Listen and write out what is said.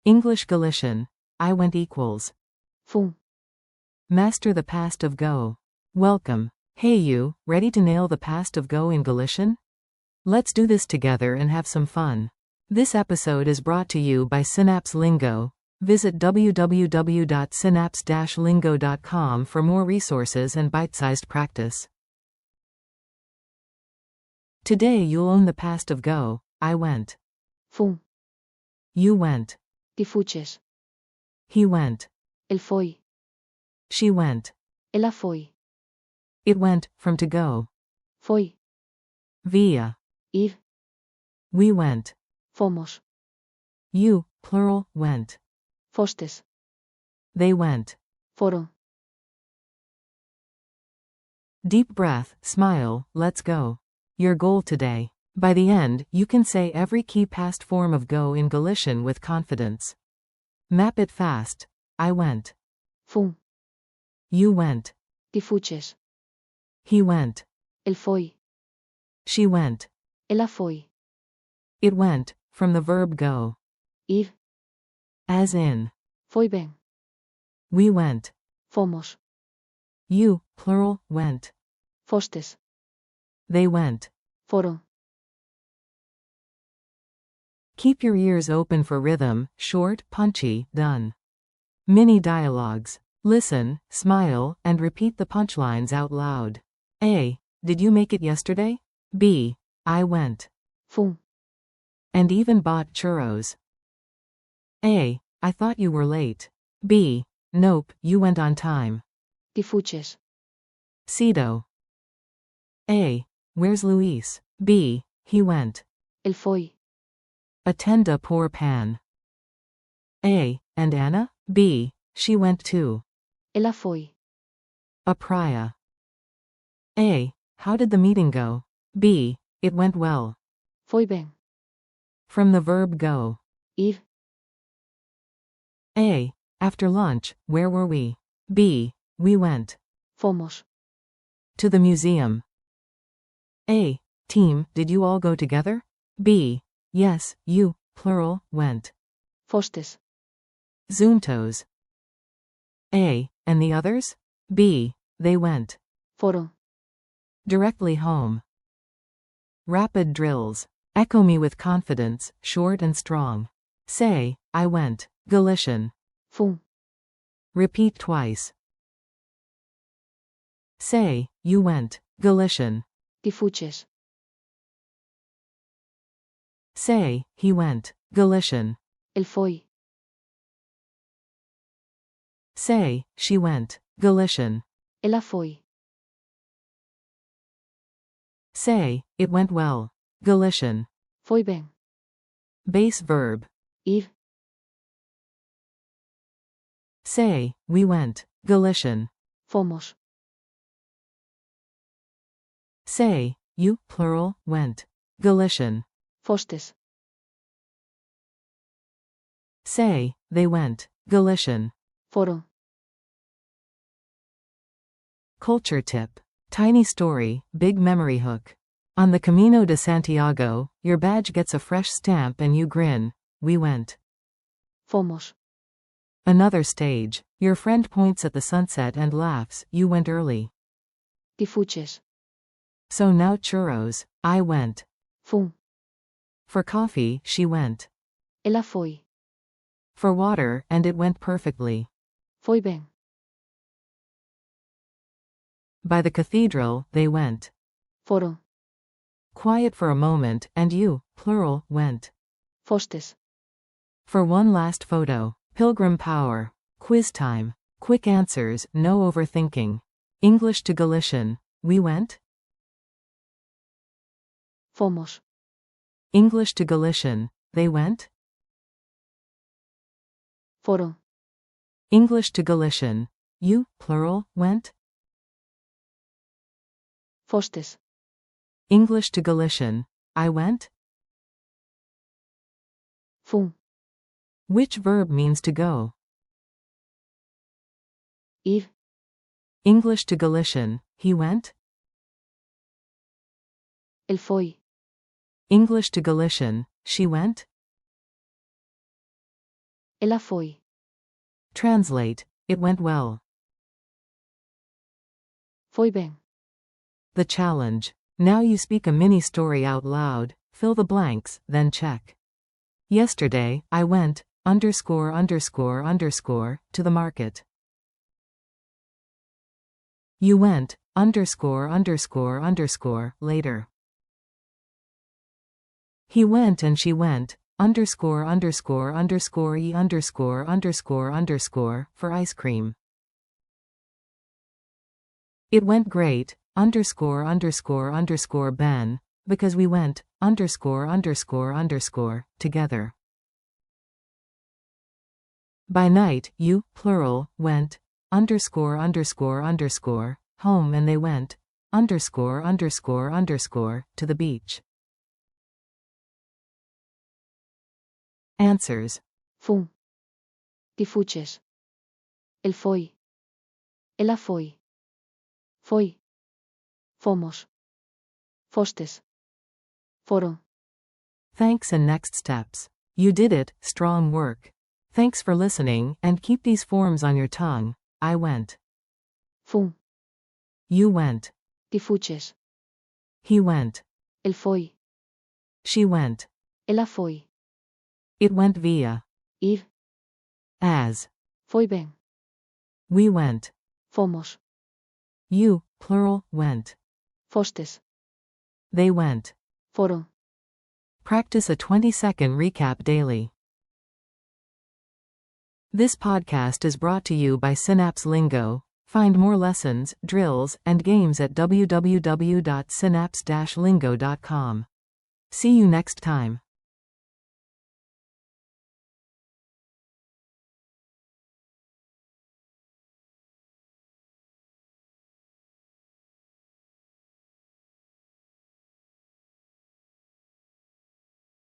English Galician. I went equals. Fum. Master the past of Go. Welcome. Hey you, ready to nail the past of Go in Galician? Let's do this together and have some fun. This episode is brought to you by Synapse Lingo. Visit www.synapse-lingo.com for more resources and bite-sized practice. Today you'll own the past of Go. I went. Fum. You went. Ti fuches. He went. El foi. She went. Ela foi. It went, from to go. Foi. Via. Ir. We went. Fomos. You, plural, went. Fostes. They went. Foron. Deep breath, smile, let's go. Your goal today. By the end, you can say every key past form of go in Galician with confidence. Map it fast. I went. Fum. You went. Ti fuches. He went. El foi. She went. Ela foi. It went, from the verb go. Ir. As in. Foi ben. We went. Fomos. You, plural, went. Fostes. They went. Foron. Keep your ears open for rhythm, short, punchy, done. Mini dialogues. Listen, smile, and repeat the punchlines out loud. A. Did you make it yesterday? B. I went. Fum. And even bought churros. A. I thought you were late. B. Nope, you went on time. Ti fuches. Cedo. A. Where's Luis? B. He went. El foi. Attend a poor pan. A. And Anna? B. She went too. Ela foi. A praia. A. How did the meeting go? B. It went well. Foi ben. From the verb go. Ir. A. After lunch, where were we? B. We went. Fomos. To the museum. A. Team, did you all go together? B. Yes, you, plural, went. Fostes. Juntos. A. And the others? B. They went. Foron. Directly home. Rapid drills. Echo me with confidence, short and strong. Say, I went. Galician. Fum. Repeat twice. Say, you went. Galician. Ti fuches. Say, he went. Galician. El foi. Say, she went. Galician. Ela foi. Say, it went well. Galician. Foi ben. Base verb. Ir. Say, we went. Galician. Fomos. Say, you, plural, went. Galician. Fostes. Say, they went. Galician. Foron. Culture tip. Tiny story, big memory hook. On the Camino de Santiago, your badge gets a fresh stamp and you grin. We went. Fomos. Another stage. Your friend points at the sunset and laughs. You went early. Ti fuches. So now churros. I went. Fum. For coffee, she went. Ela foi. For water, and it went perfectly. Foi ben. By the cathedral, they went. Foron. Quiet for a moment, and you, plural, went. Fostes. For one last photo. Pilgrim power. Quiz time. Quick answers, no overthinking. English to Galician. We went. Fomos. English to Galician. They went. Foron. English to Galician. You, plural, went. Fostes. English to Galician. I went. Fum. Which verb means to go? Ir. English to Galician. He went. El foi. English to Galician. She went. Ela foi. Translate, it went well. Foi bem. The challenge. Now you speak a mini story out loud, fill the blanks, then check. Yesterday, I went, ______, to the market. You went, ______, later. He went and she went, ______, for ice cream. It went great, ______, because we went, ______, together. By night, you, plural, went, ______, home and they went, ______, to the beach. Answers. Fum. Ti fuches. El foi. Ela foi. Foi. Fomos. Fostes. Foron. Thanks and next steps. You did it, strong work. Thanks for listening, and keep these forms on your tongue. I went. Fum. You went. Ti fuches. He went. El foi. She went. Ela foi. It went via. Ir. As. Foi bem. We went. Fomos. You, plural, went. Fostes. They went. Foron. Practice a 20-second recap daily. This podcast is brought to you by Synapse Lingo. Find more lessons, drills, and games at www.synapse-lingo.com. See you next time.